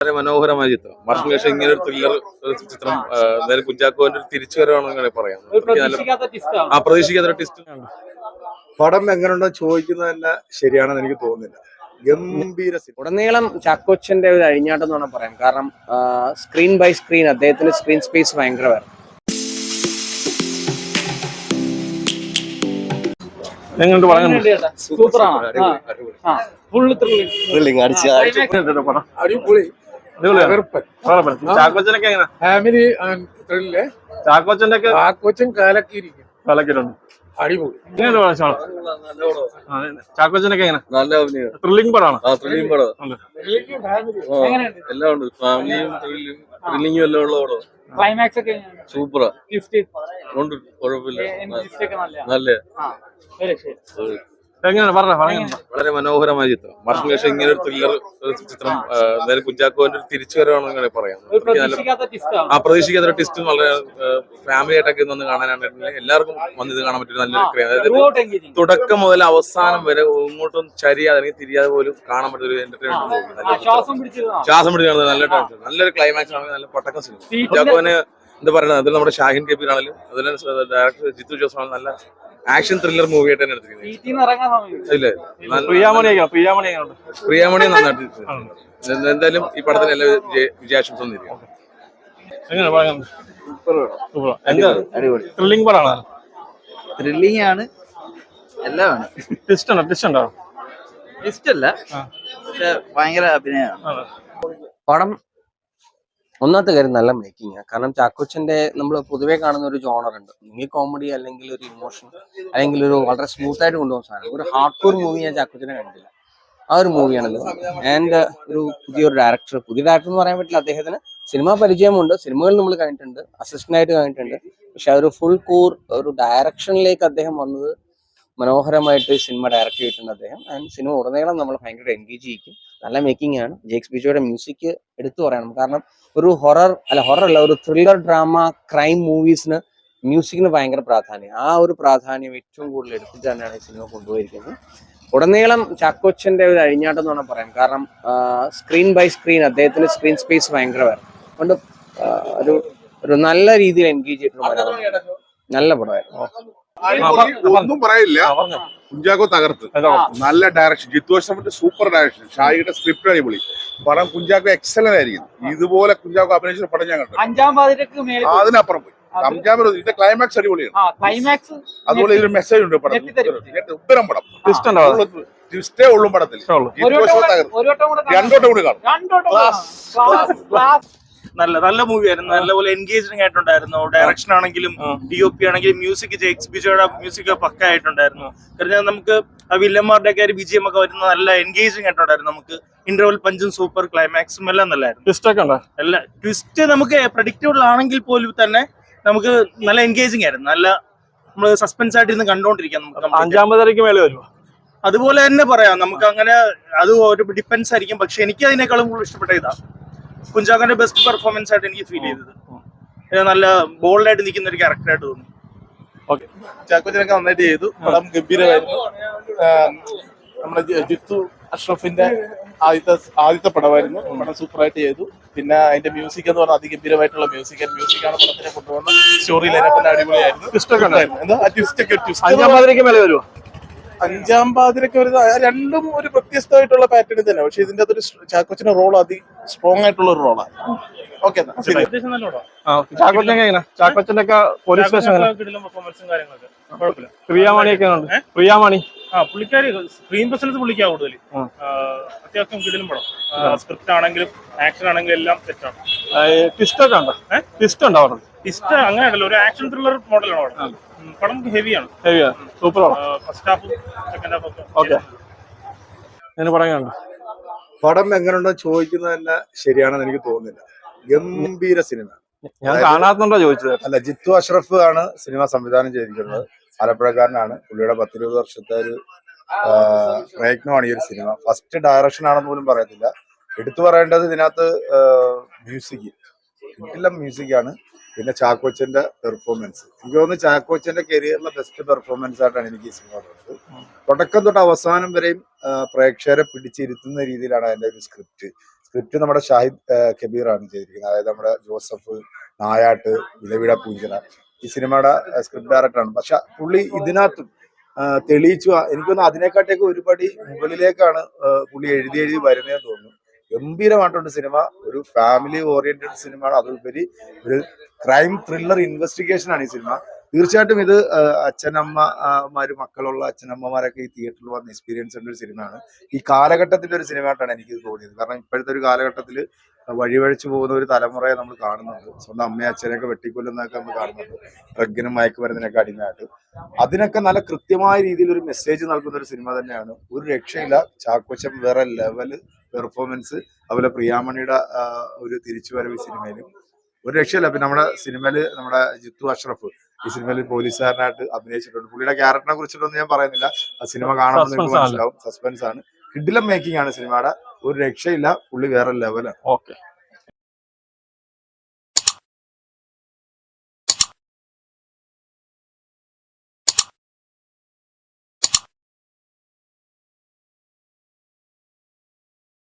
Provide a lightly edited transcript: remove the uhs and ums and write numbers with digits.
വളരെ മനോഹരമായ ചിത്രം. വർഷങ്ങൾക്ക് ശേഷം ഇങ്ങനെ ഒരു ത്രില്ലർ ചിത്രം എന്തായാലും കുഞ്ചാക്കോന്റെ ഒരു തിരിച്ചുവരവാണെന്ന് പറയാം. പ്രതീക്ഷിക്കാത്ത ട്വിസ്റ്റ്. പടം എങ്ങനെയുണ്ടോ ചോദിക്കുന്നത് തന്നെ ശരിയാണെന്ന് എനിക്ക് തോന്നുന്നില്ല. ഗംഭീര ഉടനീളം ചാക്കോച്ചന്റെ ഒരു അഴിഞ്ഞാട്ടം എന്ന് വേണം പറയാം. കാരണം സ്ക്രീൻ ബൈ സ്ക്രീൻ അദ്ദേഹത്തിന്റെ സ്ക്രീൻ സ്പേസ് ഭയങ്കരമാണ്. ചാക്കോച്ചൻ കലക്കിയിരിക്കും. അടിപൊളി. ചാക്കോച്ചനൊക്കെ എങ്ങനെ? നല്ല അഭിനയം. ത്രില്ലിംഗ് പടമാണ്. ത്രില്ലിംഗ് പടം എല്ലാം ഉണ്ട്. ഫാമിലിയും ത്രില്ലിംഗും എല്ലാം ഉള്ള പടം. ക്ലൈമാക്സ് ഒക്കെ സൂപ്പറാ ഉണ്ട്. കുഴപ്പമില്ല. നല്ല വളരെ മനോഹരമായ ചിത്രം. വർഷങ്ങൾക്ക് ശേഷം ഇങ്ങനെ ഒരു ത്രില്ലർ ചിത്രം എന്തായാലും കുഞ്ചാക്കോന്റെ ഒരു തിരിച്ചുവരവാണെന്ന് പറയാം. പ്രതീക്ഷിക്കാത്ത ട്വിസ്റ്റും വളരെ ഫാമിലി ആയിട്ടൊക്കെ വന്ന് കാണാനാണ് എല്ലാവർക്കും വന്ന് ഇത് കാണാൻ പറ്റും. നല്ലൊരു അതായത് തുടക്കം മുതൽ അവസാനം വരെ ഇങ്ങോട്ടും ചരിയാതെ അല്ലെങ്കിൽ തിരിയാതെ പോലും കാണാൻ പറ്റുന്ന ഒരു എന്റർടൈൻമെന്റ്. ശ്വാസം പിടിച്ച് കാണുന്നത് നല്ലൊരു ക്ലൈമാക്സ് ആണ്. നല്ല പട്ടക്കം സിനിമ. കുഞ്ചാക്കോന് എന്താ പറയുന്നത്, അതിൽ നമ്മുടെ ഷാഹിൻ കബീർ ആണെങ്കിലും അതിൽ ഡയറക്ടർ ജിത്തു ജോസ് ആണ്. നല്ല ആക്ഷൻ ത്രില്ലർ മൂവി ആയിട്ട് തന്നെ എടുത്തിരിക്കുന്നത്. പ്രിയാമണി നന്നായിട്ട്. എന്തായാലും ഈ പടത്തിന് എല്ലാ വിജയാശംസ നേരിടും. ത്രില്ലിംഗ് പടമാണ്. ത്രില്ലിംഗ് ആണ്. എല്ലാം ഇഷ്ടല്ല, പക്ഷെ ഭയങ്കര അഭിനയമാണ് പടം. ഒന്നാമത്തെ കാര്യം നല്ല മേക്കിംഗ്. കാരണം ചാക്കോച്ചന്റെ നമ്മൾ പൊതുവേ കാണുന്ന ഒരു ജോണർ ഉണ്ട്. ഒന്നുകിൽ കോമഡി, അല്ലെങ്കിൽ ഒരു ഇമോഷൻ, അല്ലെങ്കിൽ ഒരു വളരെ സ്മൂത്ത് ആയിട്ട് കൊണ്ടുപോകുന്ന സാധനം. ഒരു ഹാർഡ് കോർ മൂവി ഞാൻ ചാക്കോച്ചനെ കണ്ടില്ല. ആ ഒരു മൂവിയാണല്ലോ. ആൻഡ് ഒരു പുതിയ ഡയറക്ടർ എന്ന് പറയാൻ പറ്റില്ല. അദ്ദേഹത്തിന് സിനിമാ പരിചയമുണ്ട്, സിനിമകൾ നമ്മൾ കണ്ടിട്ടുണ്ട്, അസിസ്റ്റന്റ് ആയിട്ട് കണ്ടിട്ടുണ്ട്. പക്ഷെ ഒരു ഫുൾ കോർ ഒരു ഡയറക്ഷനിലേക്ക് അദ്ദേഹം വന്നത് മനോഹരമായിട്ട് സിനിമ ഡയറക്ട് ചെയ്തിട്ടുണ്ട് അദ്ദേഹം. ആൻഡ് സിനിമ ഉടനീളം നമ്മൾ ഭയങ്കര എൻഗേജ് ചെയ്യിക്കും. നല്ല മേക്കിംഗ് ആണ്. ജേക്സ് ബിജോയുടെ മ്യൂസിക് എടുത്തു പറയണം. കാരണം ഒരു ഹൊറർ അല്ല, ഒരു ത്രില്ലർ ഡ്രാമ ക്രൈം മൂവീസിന് മ്യൂസിക്കിന് ഭയങ്കര പ്രാധാന്യം. ആ ഒരു പ്രാധാന്യം ഏറ്റവും കൂടുതൽ എടുത്തിട്ട് തന്നെയാണ് ഈ സിനിമ കൊണ്ടുപോയിരിക്കുന്നത്. ഉടനീളം ചാക്കോച്ചന്റെ ഒരു അഴിഞ്ഞാട്ടം എന്ന് വേണം പറയാം. കാരണം സ്ക്രീൻ ബൈ സ്ക്രീൻ അദ്ദേഹത്തിന്റെ സ്ക്രീൻ സ്പേസ് ഭയങ്കരമാണ്. അതുകൊണ്ട് ഒരു നല്ല രീതിയിൽ എൻഗേജ് ചെയ്തിട്ടുള്ള നല്ല പടമായിരുന്നു. ഒന്നും പറയില്ല. കുഞ്ചാക്കോ തകർത്ത്. നല്ല ഡയറക്ഷൻ. Jeethu super direction. ഷായിയുടെ സ്ക്രിപ്റ്റ് അടിപൊളി. പടം കുഞ്ചാക്കോ എക്സലന്റ് ആയിരിക്കും. ഇതുപോലെ കുഞ്ചാക്കോ അഭിനയിച്ച പടം ഞാൻ കണ്ടു. അതിനപ്പുറം പോയി. ഇതിന്റെ ക്ലൈമാക്സ് അടിപൊളിയാണ്. അതുപോലെ ഇതിൽ മെസ്സേജ് ഉണ്ട് പടം. ഉത്തരം പടം ട്വിസ്റ്റേ ഉള്ളൂ പടത്തിൽ. രണ്ടോട്ടം കൂടി കാണും. നല്ല മൂവിയായിരുന്നു. നല്ലപോലെ എൻഗേജിങ് ആയിട്ടുണ്ടായിരുന്നു. ഡയറക്ഷൻ ആണെങ്കിലും DOP ആണെങ്കിലും മ്യൂസിക് ജേക്സ് ബിജോയുടെ മ്യൂസിക് പക്ക ആയിട്ടുണ്ടായിരുന്നു. കാരണം നമുക്ക് ആ വില്ലന്മാരുടെ ഒക്കെ BGM ഒക്കെ വരുന്ന നല്ല എൻഗേജിങ് ആയിട്ടുണ്ടായിരുന്നു. നമുക്ക് ഇന്റർവൽ പഞ്ചും സൂപ്പർ ക്ലൈമാക്സും എല്ലാം നല്ലായിരുന്നു. ട്വിസ്റ്റ് നമുക്ക് പ്രഡിക്റ്റബിൾ ആണെങ്കിൽ പോലും തന്നെ നമുക്ക് നല്ല എൻഗേജിങ് ആയിരുന്നു. നല്ല നമ്മള് സസ്പെൻസ് ആയിട്ട് ഇരുന്ന് കണ്ടോണ്ടിരിക്കാം. നമുക്ക് 5ാമതരയ്ക്ക് മേലെ വരുമോ അതുപോലെ തന്നെ പറയാം. നമുക്ക് അങ്ങനെ അത് ഒരു ഡിപ്പെൻസ് ആയിരിക്കും. പക്ഷെ എനിക്ക് അതിനേക്കാളും കൂടുതൽ ഇഷ്ടപ്പെട്ട ഇതാ കുഞ്ചാക്കോന്റെ ബെസ്റ്റ് പെർഫോമൻസ് ആയിട്ട് എനിക്ക് ഫീൽ ചെയ്തത്. നല്ല ബോൾഡായിട്ട് നിൽക്കുന്ന ഒരു ക്യാരക്ടറായിട്ട് തോന്നി. ചാക്കോച്ചനൊക്കെ നന്നായിട്ട് ചെയ്തു. പടം ഗംഭീരമായിരുന്നു. നമ്മുടെ ജിത്തു അഷ്റഫിന്റെ ആദ്യത്തെ പടമായിരുന്നു. പടം സൂപ്പറായിട്ട് ചെയ്തു. പിന്നെ അതിന്റെ മ്യൂസിക് എന്ന് പറഞ്ഞാൽ അതിഗംഭീരമായിട്ടുള്ള മ്യൂസിക്കാണ് പടത്തിനെ കൊണ്ടുവന്ന സ്റ്റോറി ലൈനപ്പ് അടിപൊളിയായിരുന്നു. 5ാം പാതിരക്ക് ഒരു രണ്ടും ഒരു വ്യത്യസ്തമായിട്ടുള്ള പാറ്റേൺ തന്നെ. പക്ഷെ ഇതിന്റെ അകത്തൊരു ചാക്കോച്ചന്റെ റോൾ സ്ട്രോങ് ആയിട്ടുള്ള ഒരു റോളാണ്. ഓക്കെ, ചാക്കോച്ചന്റെ ഒക്കെ പോലീസ് പുള്ളിക്കാരി സ്ക്രീൻ പ്രസൻസ് പുള്ളിക്കാ കൂടുതൽ. അത്യാവശ്യം കിടിലും പടം. സ്ക്രിപ്റ്റ് ആണെങ്കിലും ആക്ഷൻ ആണെങ്കിലും എല്ലാം സെറ്റാണ്. ട്വിസ്റ്റ് അങ്ങനെയല്ല, ഒരു ആക്ഷൻ ത്രില്ലർ മോഡലാണ് പടം. പടം ഹെവിയാണ്. സൂപ്പർ. ഫസ്റ്റ് ഹാഫും സെക്കൻഡ് ഹാഫും ഓക്കെ. പടം എങ്ങനെയുണ്ടോ ചോദിക്കുന്നത് തന്നെ ശരിയാണെന്ന് എനിക്ക് തോന്നുന്നില്ല. ഗംഭീര സിനിമ. ഞാൻ കാണാത്തുണ്ടോ ചോദിച്ചത്? അല്ല, ജിത്തു അഷ്റഫ് ആണ് സിനിമ സംവിധാനം ചെയ്തിരിക്കുന്നത്. ആലപ്പുഴക്കാരനാണ്. പുള്ളിയുടെ 10-20 വർഷത്തെ ഒരു പ്രയത്നമാണ് ഈ ഒരു സിനിമ. ഫസ്റ്റ് ഡയറക്ഷൻ ആണെന്ന് പോലും പറയത്തില്ല. എടുത്തു പറയേണ്ടത് ഇതിനകത്ത് മ്യൂസിക്കാണ്. പിന്നെ ചാക്കോച്ചന്റെ പെർഫോമൻസ്. എനിക്ക് തോന്നുന്നു ചാക്കോച്ചന്റെ കരിയറിലെ ബെസ്റ്റ് പെർഫോമൻസ് ആയിട്ടാണ് എനിക്ക് ഈ സിനിമ തോന്നുന്നത്. തുടക്കം തൊട്ട് അവസാനം വരെയും പ്രേക്ഷകരെ പിടിച്ചിരുത്തുന്ന രീതിയിലാണ് അതിന്റെ ഒരു സ്ക്രിപ്റ്റ് സ്ക്രിപ്റ്റ് നമ്മുടെ ഷാഹിദ് കബീറാണ് ചെയ്തിരിക്കുന്നത്. അതായത് നമ്മുടെ ജോസഫ് നായാട്ട്, ഇലവിട പൂഞ്ചിറ ഈ സിനിമയുടെ സ്ക്രിപ്റ്റ് ഡയറക്ടറാണ്. പക്ഷെ പുള്ളി ഇതിനകത്തും തെളിയിച്ചു. എനിക്കൊന്ന് അതിനെക്കാട്ടൊക്കെ ഒരുപടി മുകളിലേക്കാണ് പുള്ളി എഴുതി വരുന്നതെന്ന് തോന്നുന്നു. ഗംഭീരമായിട്ടുണ്ട് സിനിമ. ഒരു ഫാമിലി ഓറിയന്റഡ് സിനിമയാണ്. അതുപരി ഒരു ക്രൈം ത്രില്ലർ ഇൻവെസ്റ്റിഗേഷൻ ആണ് ഈ സിനിമ. തീർച്ചയായിട്ടും ഇത് അച്ഛനമ്മമാര് മക്കളുള്ള അച്ഛനമ്മമാരൊക്കെ ഈ തിയേറ്ററിൽ വന്ന് എക്സ്പീരിയൻസ് ചെയ്യേണ്ട ഒരു സിനിമയാണ്. ഈ കാലഘട്ടത്തിന്റെ ഒരു സിനിമയായിട്ടാണ് എനിക്ക് തോന്നിയത്. കാരണം ഇപ്പോഴത്തെ ഒരു കാലഘട്ടത്തിൽ വഴിവഴിച്ചു പോകുന്ന ഒരു തലമുറയെ നമ്മൾ കാണുന്നുണ്ട്. സ്വന്തം അമ്മയും അച്ഛനെയൊക്കെ വെട്ടിക്കൊല്ലുന്നതൊക്കെ നമ്മൾ കാണുന്നുണ്ട്, ഡ്രഗിനും മയക്കുമരുന്നിനൊക്കെ അടിമയായിട്ട്. അതിനൊക്കെ നല്ല കൃത്യമായ രീതിയിൽ ഒരു മെസ്സേജ് നൽകുന്ന ഒരു സിനിമ തന്നെയാണ്. ഒരു രക്ഷയില്ല. ചാക്കോച്ചൻ വേറെ ലെവല് പെർഫോമൻസ്, അതുപോലെ പ്രിയാമണിയുടെ ഒരു തിരിച്ചുവരവ് ഈ സിനിമയിൽ ഒരു രക്ഷയില്ല. പിന്നെ നമ്മുടെ സിനിമയില് നമ്മുടെ ജിത്തു അഷ്റഫ് ഈ സിനിമയിൽ പോലീസുകാരനായിട്ട് അഭിനയിച്ചിട്ടുണ്ട്. പുള്ളിയുടെ ക്യാരക്ടറിനെ കുറിച്ചിട്ടൊന്നും ഞാൻ പറയുന്നില്ല. ആ സിനിമ കാണുമ്പോൾ നിങ്ങൾക്ക് മനസ്സിലാവും. സസ്പെൻസ് ആണ്. കിഡിലം മേക്കിംഗ് ആണ് സിനിമയുടെ. ഒരു രക്ഷയില്ല. പുള്ളി വേറെ ലെവലാണ്. ഓക്കെ.